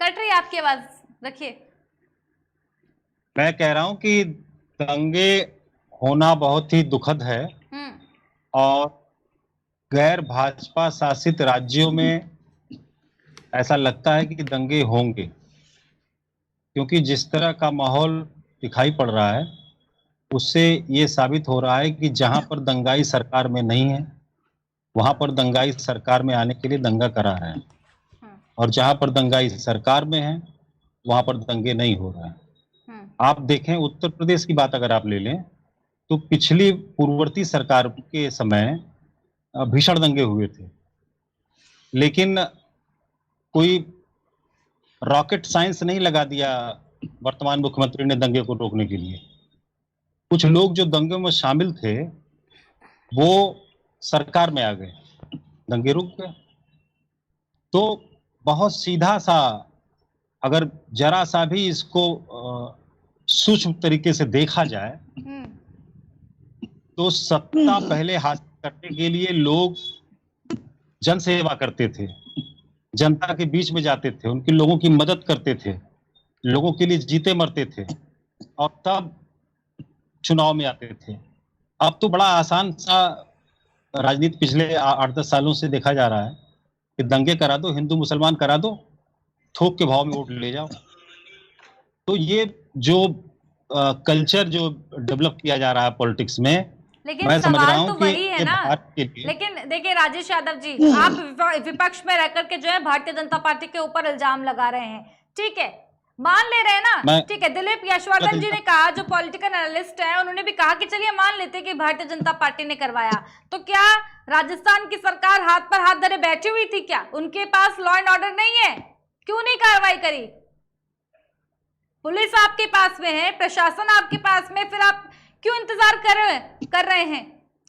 कट रही है आपकी आवाज, रखिए। मैं कह रहा हूं कि दंगे होना बहुत ही दुखद है और गैर भाजपा शासित राज्यों में ऐसा लगता है कि दंगे होंगे, क्योंकि जिस तरह का माहौल दिखाई पड़ रहा है उससे ये साबित हो रहा है कि जहां पर दंगाई सरकार में नहीं है वहां पर दंगाई सरकार में आने के लिए दंगा करा रहे हैं, और जहां पर दंगाई सरकार में है वहां पर दंगे नहीं हो रहे हैं। आप देखें, उत्तर प्रदेश की बात अगर आप ले लें तो पिछली पूर्ववर्ती सरकार के समय भीषण दंगे हुए थे, लेकिन कोई रॉकेट साइंस नहीं लगा दिया वर्तमान मुख्यमंत्री ने दंगे को रोकने के लिए। कुछ लोग जो दंगे में शामिल थे वो सरकार में आ गए, दंगे रुक गए। तो बहुत सीधा सा, अगर जरा सा भी इसको सूक्ष्म तरीके से देखा जाए तो सत्ता पहले हासिल करने के लिए लोग जन सेवा करते थे, जनता के बीच में जाते थे, उनके लोगों की मदद करते थे, लोगों के लिए जीते मरते थे और तब चुनाव में आते थे। अब तो बड़ा आसान सा राजनीति पिछले 8-10 सालों से देखा जा रहा है कि दंगे करा दो, हिंदू मुसलमान करा दो, थोक के भाव में वोट ले जाओ। तो ये जो कल्चर जो डेवलप किया जा रहा है पॉलिटिक्स में, लेकिन मैं समझ रहा सवाल तो हूं वही है ना। कि लेकिन देखिए राजेश यादव जी, आप विपक्ष में रहकर के जो है भारतीय जनता पार्टी के ऊपर इल्जाम लगा रहे हैं, ठीक है, मान ले रहे हैं ना, ठीक है। दिलीप यशवर्धन जी ने कहा, जो पॉलिटिकल एनालिस्ट है, उन्होंने भी कहा कि चलिए मान लेते कि भारतीय जनता पार्टी ने करवाया, तो क्या राजस्थान की सरकार हाथ पर हाथ धरे बैठी हुई थी? क्या उनके पास लॉ एंड ऑर्डर नहीं है? क्यों नहीं कार्रवाई करी? पुलिस आपके पास में है, प्रशासन आपके पास में, फिर आप क्यों इंतजार कर रहे हैं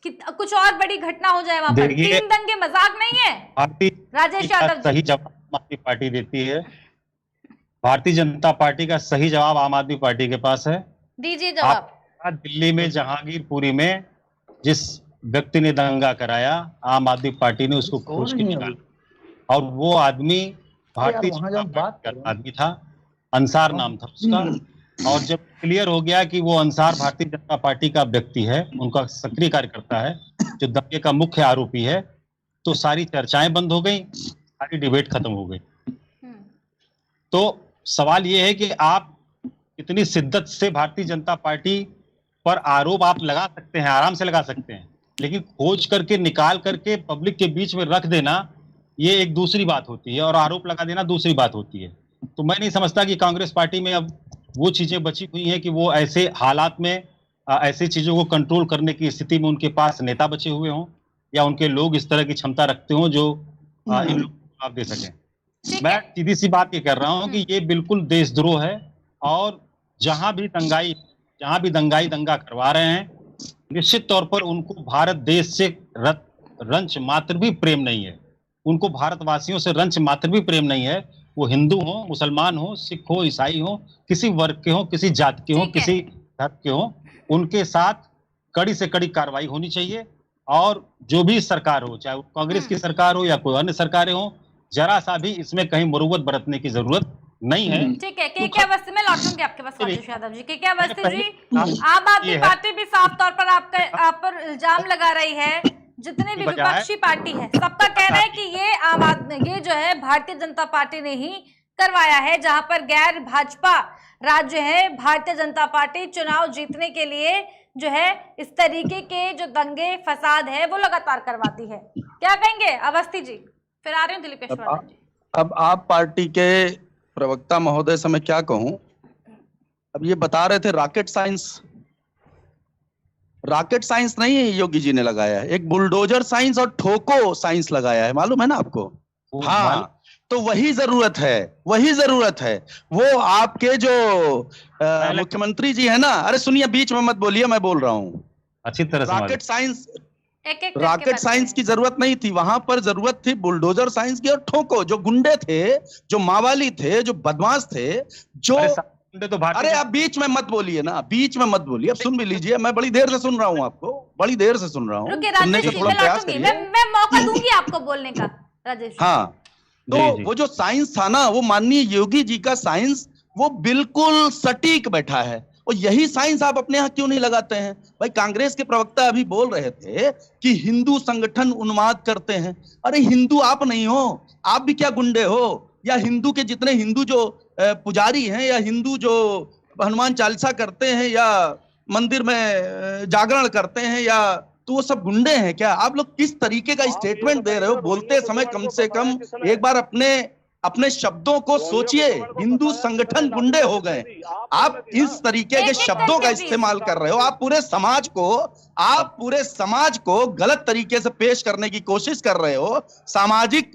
कि कुछ और बड़ी घटना हो जाए वहां पर? 3 दंगे मजाक नहीं है। राजेश यादव सही जवाब आम आदमी पार्टी देती है। भारतीय जनता पार्टी का सही जवाब आम आदमी पार्टी के पास है। दीजिए जवाब। दिल्ली में जहांगीरपुरी में जिस व्यक्ति ने दंगा कराया, आम आदमी पार्टी ने उसको खोज के निकाला और वो आदमी भारतीय जनता पार्टी का आदमी था, अंसार नाम था उसका। और जब क्लियर हो गया कि वो अंसार भारतीय जनता पार्टी का व्यक्ति है, उनका सक्रिय कार्यकर्ता है, जो दंगे का मुख्य आरोपी है, तो सारी चर्चाएं बंद हो गई, सारी डिबेट खत्म हो गई। तो सवाल ये है कि आप इतनी शिद्दत से भारतीय जनता पार्टी पर आरोप आप लगा सकते हैं, आराम से लगा सकते हैं, लेकिन खोज करके निकाल करके पब्लिक के बीच में रख देना ये एक दूसरी बात होती है और आरोप लगा देना दूसरी बात होती है। तो मैं नहीं समझता कि कांग्रेस पार्टी में अब वो चीजें बची हुई हैं कि वो ऐसे हालात में ऐसी चीजों को कंट्रोल करने की स्थिति में उनके पास नेता बचे हुए हों या उनके लोग इस तरह की क्षमता रखते हों जो इन लोगों को जवाब दे सकें। मैं सीधी सी बात ये कर रहा हूं कि ये बिल्कुल देशद्रोह है और जहां भी दंगाई दंगा करवा रहे हैं, निश्चित तौर पर उनको भारत देश से रंच मात्र भी प्रेम नहीं है, उनको भारतवासियों से रंच मात्र भी प्रेम नहीं है। वो हिंदू हो, मुसलमान हो, सिख हो, ईसाई हो, किसी वर्ग के हो, किसी जाति के हो, किसी धर्म के हो, उनके साथ कड़ी से कड़ी कार्रवाई होनी चाहिए। और जो भी सरकार हो, चाहे वो कांग्रेस की सरकार हो या कोई अन्य सरकारें हो, जरा सा भी इसमें कहीं मुरुव्वत बरतने की जरूरत नहीं है। ठीक है, के अवस्थी में लौटूंगी आपके पास राजेश यादव जी। के अवस्थी जी, पहले- आम आदमी पार्टी भी साफ तौर पर आप पर इल्जाम लगा रही है, जितने भी विपक्षी पार्टी है सबका कहना है कि ये आम आदमी, ये जो है भारतीय जनता पार्टी ने ही करवाया है, जहां पर गैर भाजपा राज्य है भारतीय जनता पार्टी चुनाव जीतने के लिए जो है इस तरीके के जो दंगे फसाद है वो लगातार करवाती है। क्या कहेंगे अवस्थी जी? फिर आ रहे हैं दिलीप केशवाल जी। अब आप पार्टी के प्रवक्ता महोदय से मैं क्या कहूं, अब ये बता रहे थे रॉकेट साइंस नहीं है योगी जी ने लगाया है, एक बुलडोजर साइंस और ठोको साइंस लगाया है, मालूम है ना आपको? हाँ, तो वही जरूरत है। वो आपके जो मुख्यमंत्री जी है ना, अरे सुनिए बीच में मत बोलिए, मैं बोल रहा हूँ। अच्छी तरह से रॉकेट साइंस की जरूरत नहीं थी, वहां पर जरूरत थी बुलडोजर साइंस की और ठोको। जो गुंडे थे, जो मावाली थे, जो बदमाश थे, जो तो अरे आप बीच में मत बोलिए ना, बीच में मत बोलिए, अब सुन भी लीजिए, मैं बड़ी देर से सुन रहा हूँ आपको, बड़ी देर से सुन रहा हूँ, सुनने का थोड़ा प्रयास करिए। मैं मौका दूंगी आपको बोलने का राजेश। हाँ, तो वो जो साइंस था ना, वो माननीय योगी जी का साइंस वो बिल्कुल सटीक बैठा है, और यही साइंस आप अपने यहाँ क्यों नहीं लगाते हैं? भाई कांग्रेस के प्रवक्ता अभी बोल रहे थे कि हिंदू संगठन उन्माद करते हैं। अरे हिंदू आप नहीं हो, आप भी क्या गुंडे हो? या हिंदू के जितने हिंदू जो पुजारी हैं, या हिंदू जो हनुमान चालीसा करते हैं, या मंदिर में जागरण करते हैं, या तो वो सब गुंडे हैं क्या? आप लोग किस तरीके का स्टेटमेंट दे रहे हो? बोलते समय कम से कम एक बार अपने शब्दों को सोचिए। हिंदू संगठन गुंडे हो गए, आप इस तरीके के शब्दों का इस्तेमाल कर रहे हो। आप पूरे समाज को गलत तरीके से पेश करने की कोशिश कर रहे हो। सामाजिक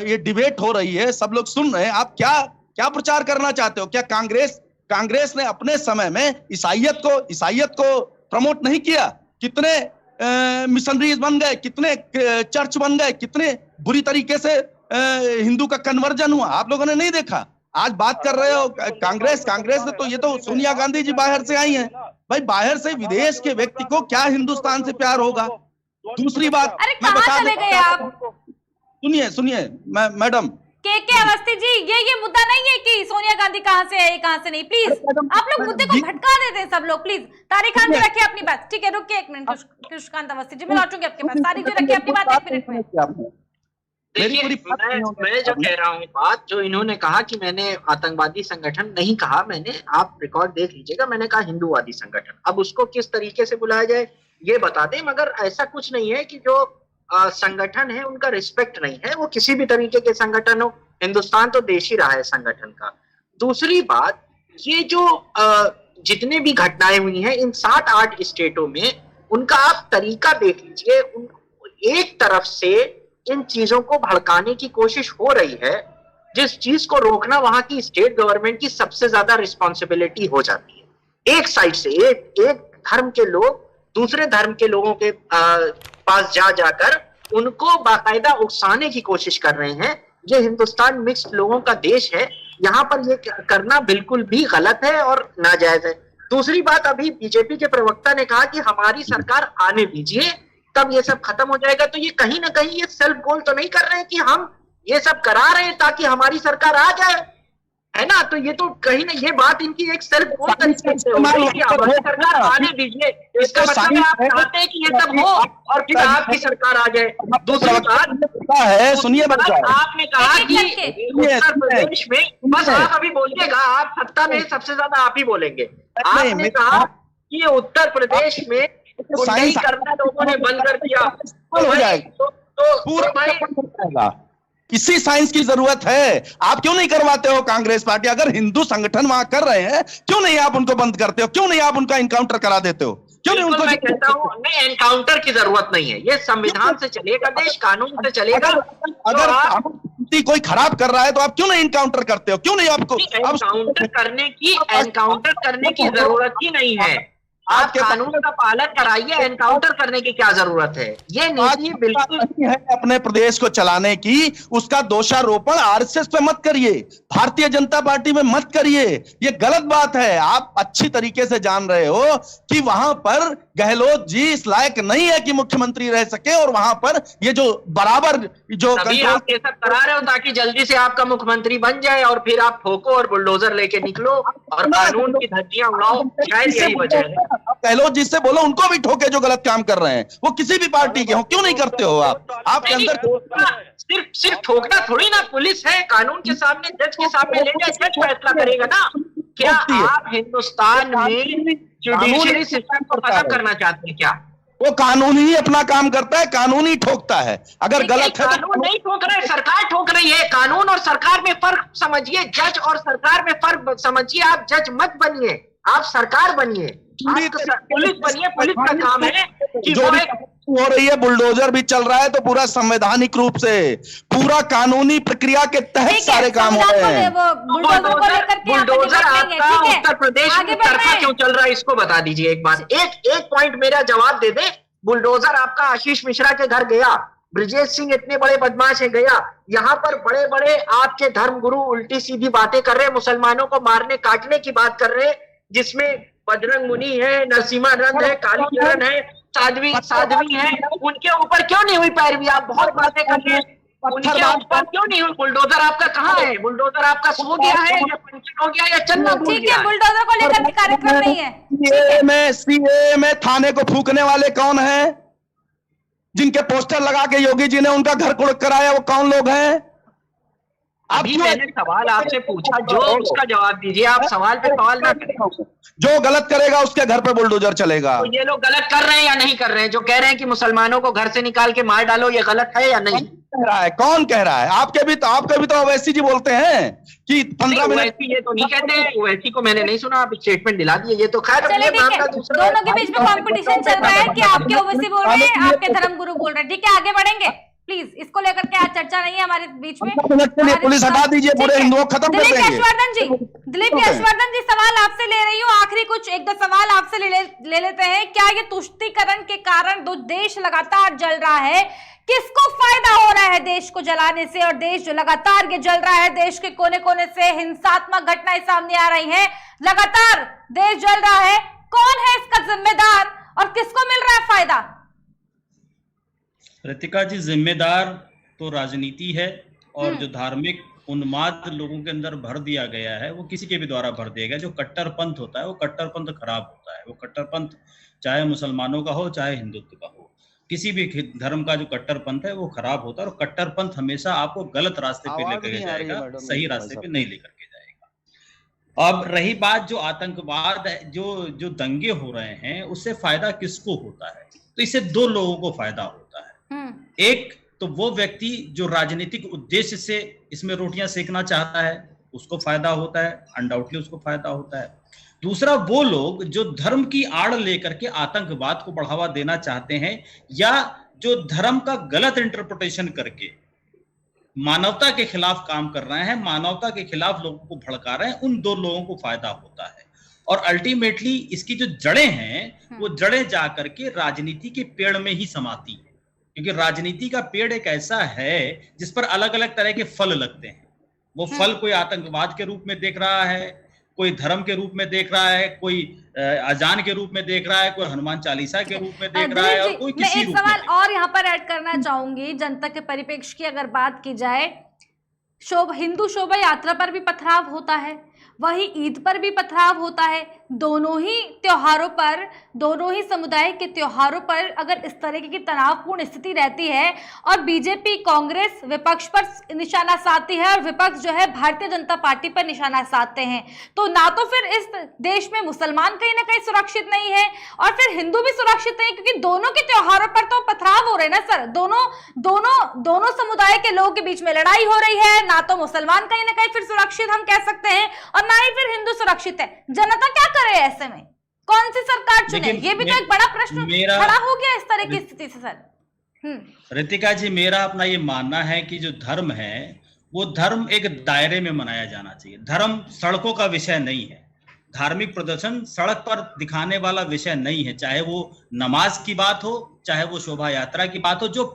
ये डिबेट हो रही है, सब लोग सुन रहे हैं, आप क्या प्रचार करना चाहते हो? क्या कांग्रेस ने अपने समय में ईसाइयत को प्रमोट नहीं किया? कितने मिशनरीज बन गए, कितने चर्च बन गए, कितने बुरी तरीके से हिंदू का कन्वर्जन हुआ, आप लोगों ने नहीं देखा? आज बात कर रहे हो कांग्रेस ने, तो ये तो सोनिया गांधी जी बाहर से आई हैं। भाई बाहर से विदेश के व्यक्ति को क्या हिंदुस्तान से प्यार होगा? दूसरी बात मैं बता देता, सुनिए मैडम के अवस्थी जी, ये मुद्दा नहीं है कि सोनिया गांधी कहां से है कहां से नहीं। प्लीज आप लोग मुद्दे को भटका देते हैं सब लोग। प्लीज तारिक खान जी रखिए अपनी बात। ठीक है, रुकिए एक मिनट कृष्णकांत अवस्थी जी, मैं लौटूंगी आपके पास। तारिक जी रखिए अपनी बात 1 मिनट में। देखिए मैं जो कह रहा हूँ बात, जो इन्होंने कहा कि मैंने आतंकवादी संगठन नहीं कहा, मैंने, आप रिकॉर्ड देख लीजिएगा, मैंने कहा हिंदूवादी संगठन। अब उसको किस तरीके से बुलाया जाए ये बता दें, मगर ऐसा कुछ नहीं है कि जो संगठन है उनका रिस्पेक्ट नहीं है। वो किसी भी तरीके के संगठन हो, हिंदुस्तान तो देश ही रहा है संगठन का। दूसरी बात, ये जो जितने भी घटनाएं हुई हैं इन 7-8 स्टेटों में, उनका आप तरीका देख लीजिए। एक तरफ से इन चीजों को भड़काने की कोशिश हो रही है, जिस चीज को रोकना वहां की स्टेट गवर्नमेंट की सबसे ज्यादा रिस्पॉन्सिबिलिटी हो जाती है। एक साइड से एक धर्म के लोग दूसरे धर्म के लोगों के पास जाकर उनको बाकायदा उकसाने की कोशिश कर रहे हैं। ये हिंदुस्तान मिक्स्ड लोगों का देश है, यहाँ पर ये करना बिल्कुल भी गलत है और नाजायज है। दूसरी बात, अभी बीजेपी के प्रवक्ता ने कहा कि हमारी सरकार आने दीजिए तब ये सब खत्म हो जाएगा। तो ये कहीं ना कहीं ये सेल्फ गोल तो नहीं कर रहे हैं कि हम ये सब करा रहे हैं ताकि हमारी सरकार आ जाए, है ना? तो ये तो कहीं ना ये बात इनकी एक सेल्फ गोल तरीके से हो रही है कि हमारी सरकार आने दीजिए। इसका मतलब है आप चाहते हैं कि ये सब हो और फिर आपकी सरकार आ जाए। दूसरी बात है, सुनिए, आपने कहा कि उत्तर प्रदेश में, बस आप अभी बोलिएगा, आप सत्ता में सबसे ज्दा आप ही बोलेंगे। आपने कहा कि उत्तर प्रदेश में गुंडाई करना लोगों ने बंद कर दिया, तो इसी साइंस की जरूरत है। आप क्यों नहीं करवाते हो? कांग्रेस पार्टी अगर हिंदू संगठन वहां कर रहे हैं, क्यों नहीं आप उनको बंद करते हो? क्यों नहीं आप उनका इनकाउंटर करा देते हो? क्यों नहीं उनको? मैं कहता हूँ नहीं, एनकाउंटर की जरूरत नहीं है। ये संविधान से चलेगा देश, कानून से चलेगा। अगर कोई खराब कर रहा है तो आप क्यों नहीं इनकाउंटर करते हो? क्यों नहीं आपको एनकाउंटर करने की जरूरत ही नहीं है। आप कानून का पालन कराइए, एनकाउंटर करने की क्या जरूरत है? ये नीति बिल्कुल है अपने प्रदेश को चलाने की। उसका दोषारोपण आरएसएस पे मत करिए, भारतीय जनता पार्टी में मत करिए, ये गलत बात है। आप अच्छी तरीके से जान रहे हो कि वहां पर गहलोत जी इस लायक नहीं है कि मुख्यमंत्री रह सके, और वहां पर ये जो बराबर जो तभी आप ये सब करा रहे हो ताकि जल्दी से आपका मुख्यमंत्री बन जाए और फिर आप ठोको और बुलडोजर लेके निकलो और कानून की धज्जियां उड़ाओ। शायद यही वजह है। गहलोत जी से बोलो उनको भी ठोके जो गलत काम कर रहे हैं, वो किसी भी पार्टी के हो, क्यों नहीं करते हो आप? आपके अंदर सिर्फ ठोकना थोड़ी ना, पुलिस है, कानून के सामने, जज के सामने ले जाए, जज फैसला करेगा ना। क्या आप हिंदुस्तान में जुडिशरी सिस्टम को खत्म करना चाहते हैं क्या? वो कानून ही अपना काम करता है, कानून ही ठोकता है। अगर गलत है तो कानून नहीं ठोक रहा है, सरकार ठोक रही है। कानून और सरकार में फर्क समझिए, जज और सरकार में फर्क समझिए। आप जज मत बनिए, आप सरकार बनिए, पुलिस बनिए। पुलिस का काम है कि जो हो रही है, बुलडोजर भी चल रहा है तो पूरा संवैधानिक रूप से, पूरा कानूनी प्रक्रिया के तहत सारे काम हो रहे हैं। बुलडोजर आपका उत्तर प्रदेश में तरफा क्यों चल रहा है, इसको बता दीजिए एक बार। एक पॉइंट मेरा जवाब दे दे। बुलडोजर आपका आशीष मिश्रा के घर गया, ब्रजेश सिंह इतने बड़े बदमाश है गया, यहाँ पर बड़े बड़े आपके धर्मगुरु उल्टी सीधी बातें कर रहे हैं, मुसलमानों को मारने काटने की बात कर रहे हैं, जिसमें बजरंग मुनि है, नरसिम्हानंद है, कालीचरण है, साध्वी है। उनके ऊपर क्यों नहीं हुई पैरवी? आप बहुत बातें कर रहे हैं, उनके ऊपर क्यों नहीं हुई? बुलडोजर आपका कहाँ है? बुलडोजर आपका सो गया है या पंचर हो गया या चलना भूल गया? ठीक है, बुलडोजर को लेकर के कार्यक्रम नहीं है। सीए में थाने को फूकने वाले कौन है? जिनके पोस्टर लगा के योगी जी ने उनका घर को कराया, वो कौन लोग हैं? अभी मैंने सवाल आपसे पूछा, जो उसका जवाब दीजिए। आप सवाल पे सवाल ना करें। जो गलत करेगा उसके घर पे बुलडोजर चलेगा। तो ये लोग गलत कर रहे हैं या नहीं कर रहे हैं? जो कह रहे हैं कि मुसलमानों को घर से निकाल के मार डालो, ये गलत है या नहीं? कह रहा है, कौन कह रहा है? आपके भी तो ओवैसी जी बोलते हैं कि 15 मिनट। ओवैसी ये तो नहीं कहते हैं, ओवैसी को मैंने नहीं सुना, आप स्टेटमेंट दिला दिए। ये तो खैर दोनों के बीच में कॉम्पिटिशन चल रहा है कि आपके ओवैसी बोल रहे हैं, आपके धर्मगुरु बोल रहे हैं। ठीक है, आगे बढ़ेंगे प्लीज। इसको लेकर के आज चर्चा नहीं है हमारे बीच में। पुलिस हटा दीजिए, पूरे हिंदुओं खत्म कर देंगे। दिलीप यशवर्धन जी, सवाल आपसे ले रही हूँ। आखिरी कुछ एक दो सवाल आपसे ले लेते हैं। क्या ये तुष्टीकरण के कारण देश लगातार जल रहा है? किसको फायदा हो रहा है देश को जलाने से? और देश जो लगातार ये जल रहा है, देश के कोने कोने से हिंसात्मक घटनाएं सामने आ रही हैं, लगातार देश जल रहा है, कौन है इसका जिम्मेदार और किसको मिल रहा है फायदा? रितिका जी, जिम्मेदार तो राजनीति है, और जो धार्मिक उन्माद लोगों के अंदर भर दिया गया है वो किसी के भी द्वारा भर दिया गया। जो कट्टरपंथ होता है वो कट्टरपंथ खराब होता है। वो कट्टरपंथ चाहे मुसलमानों का हो चाहे हिंदुत्व का हो, किसी भी धर्म का जो कट्टरपंथ है वो खराब होता है। और कट्टरपंथ हमेशा आपको गलत रास्ते पे लेकर के जाएगा, सही रास्ते पे नहीं लेकर के जाएगा। अब रही बात जो आतंकवाद है, जो दंगे हो रहे हैं, उससे फायदा किसको होता है? तो इससे दो लोगों को फायदा होता है। एक तो वो व्यक्ति जो राजनीतिक उद्देश्य से इसमें रोटियां सेकना चाहता है, उसको फायदा होता है, अनडाउटली उसको फायदा होता है। दूसरा वो लोग जो धर्म की आड़ लेकर के आतंकवाद को बढ़ावा देना चाहते हैं, या जो धर्म का गलत इंटरप्रिटेशन करके मानवता के खिलाफ काम कर रहे हैं, मानवता के खिलाफ लोगों को भड़का रहे हैं, उन दो लोगों को फायदा होता है। और अल्टीमेटली इसकी जो जड़ें हैं वो जड़ें जाकर के राजनीति के पेड़ में ही समाती है, क्योंकि राजनीति का पेड़ एक ऐसा है जिस पर अलग अलग तरह के फल लगते हैं। वो फल कोई आतंकवाद के रूप में देख रहा है, कोई धर्म के रूप में देख रहा है, कोई अजान के रूप में देख रहा है, कोई हनुमान चालीसा के रूप में देख रहा है, और कोई किसी रूप में। एक सवाल और यहाँ पर ऐड करना चाहूंगी। जनता के परिप्रेक्ष्य की अगर बात की जाए, हिंदू शोभा यात्रा पर भी पथराव होता है, वही ईद पर भी पथराव होता है। दोनों ही त्योहारों पर, दोनों ही समुदाय के त्योहारों पर अगर इस तरह की तनावपूर्ण स्थिति रहती है और बीजेपी कांग्रेस विपक्ष पर निशाना साधती है और विपक्ष जो है भारतीय जनता पार्टी पर निशाना साधते हैं, तो ना तो फिर इस देश में मुसलमान कहीं ना कहीं सुरक्षित नहीं है और फिर हिंदू भी सुरक्षित नहीं, क्योंकि दोनों के त्योहारों पर तो पथराव हो रहे हैं ना सर। दोनों समुदाय के लोगों के बीच में लड़ाई हो रही है। ना तो मुसलमान कहीं ना कहीं फिर सुरक्षित हम कह सकते हैं और ना ही फिर हिंदू सुरक्षित है। जनता क्या करे ऐसे में? कौन सी सरकार चुने? ये भी तो एक बड़ा प्रश्न खड़ा हो गया इस तरह की स्थिति से सर। रितिका जी, मेरा अपना ये मानना है कि जो धर्म है वो धर्म एक दायरे में मनाया जाना चाहिए। धर्म सड़कों का विषय नहीं है, धार्मिक प्रदर्शन सड़क पर दिखाने वाला विषय नहीं है। चाहे वो नमाज की बात हो, चाहे वो शोभा यात्रा की बात हो, जो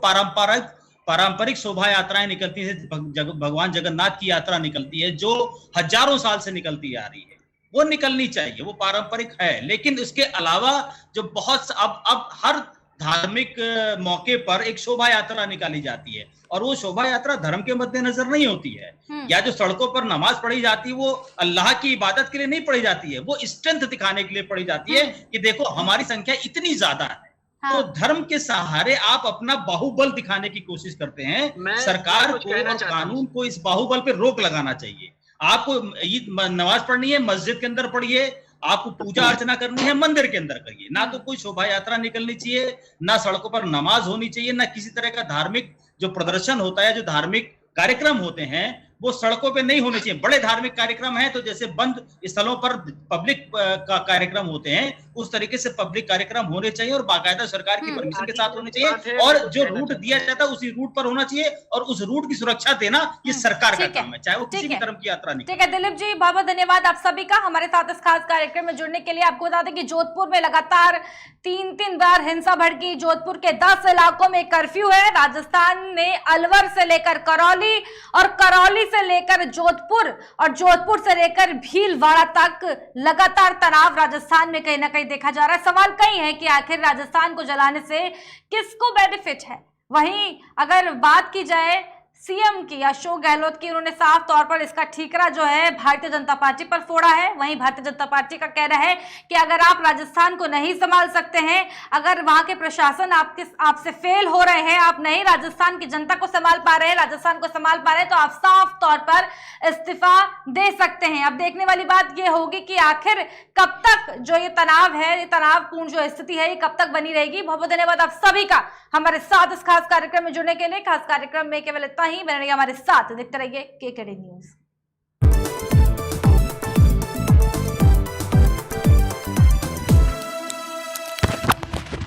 पारंपरिक शोभा यात्राएं निकलती है, भगवान जगन्नाथ की यात्रा निकलती है जो हजारों साल से निकलती आ रही है, वो निकलनी चाहिए, वो पारंपरिक है। लेकिन इसके अलावा जो बहुत अब हर धार्मिक मौके पर एक शोभा यात्रा निकाली जाती है, और वो शोभा यात्रा धर्म के मद्देनजर नहीं होती है। या जो सड़कों पर नमाज पढ़ी जाती है वो अल्लाह की इबादत के लिए नहीं पढ़ी जाती है, वो स्ट्रेंथ दिखाने के लिए पढ़ी जाती है कि देखो हमारी संख्या इतनी ज्यादा है। तो धर्म के सहारे आप अपना बाहुबल दिखाने की कोशिश करते हैं। सरकार को और कानून को इस बाहुबल पे रोक लगाना चाहिए। आपको नमाज पढ़नी है मस्जिद के अंदर पढ़िए, आपको पूजा अर्चना करनी है मंदिर के अंदर करिए, ना तो कोई शोभा यात्रा निकलनी चाहिए, ना सड़कों पर नमाज होनी चाहिए, ना किसी तरह का धार्मिक जो प्रदर्शन होता है, जो धार्मिक कार्यक्रम होते हैं वो सड़कों पे नहीं होने चाहिए। बड़े धार्मिक कार्यक्रम हैं तो जैसे बंद स्थलों पर पब्लिक का कार्यक्रम होते हैं उस तरीके से पब्लिक कार्यक्रम होने चाहिए और बाकायदा सरकार की परमिशन के साथ होने चाहिए, और जो रूट दिया जाता है उसी रूट पर होना चाहिए, और उस रूट की सुरक्षा देना ये सरकार का काम है, चाहे वो किसी भी धर्म की यात्रा नहीं। ठीक है दिलीप जी, बहुत बहुत धन्यवाद आप सभी का हमारे साथ इस खास कार्यक्रम में जुड़ने के लिए। आपको बता दें कि जोधपुर में लगातार 3 बार हिंसा भड़की। जोधपुर के 10 इलाकों में कर्फ्यू है। राजस्थान में अलवर से लेकर करौली और करौली से लेकर जोधपुर और जोधपुर से लेकर भीलवाड़ा तक लगातार तनाव राजस्थान में कहीं ना कहीं देखा जा रहा है। सवाल कई है कि आखिर राजस्थान को जलाने से किसको बेनिफिट है। वहीं अगर बात की जाए सीएम की अशोक गहलोत की, उन्होंने साफ तौर पर इसका ठीकरा जो है भारतीय जनता पार्टी पर फोड़ा है। वहीं भारतीय जनता पार्टी का कहना है कि अगर आप राजस्थान को नहीं संभाल सकते हैं, अगर वहां के प्रशासन आपसे फेल हो रहे हैं, आप नहीं राजस्थान की जनता को संभाल पा रहे हैं, राजस्थान को संभाल पा रहे हैं, तो आप साफ तौर पर इस्तीफा दे सकते हैं। अब देखने वाली बात यह होगी कि आखिर कब तक जो ये तनाव है, ये तनावपूर्ण जो स्थिति है, ये कब तक बनी रहेगी। बहुत बहुत धन्यवाद आप सभी का हमारे साथ इस खास कार्यक्रम में जुड़ने के लिए। खास कार्यक्रम में केवल इतना ही, बने रहिए हमारे साथ, देखते रहिए केकेडी न्यूज।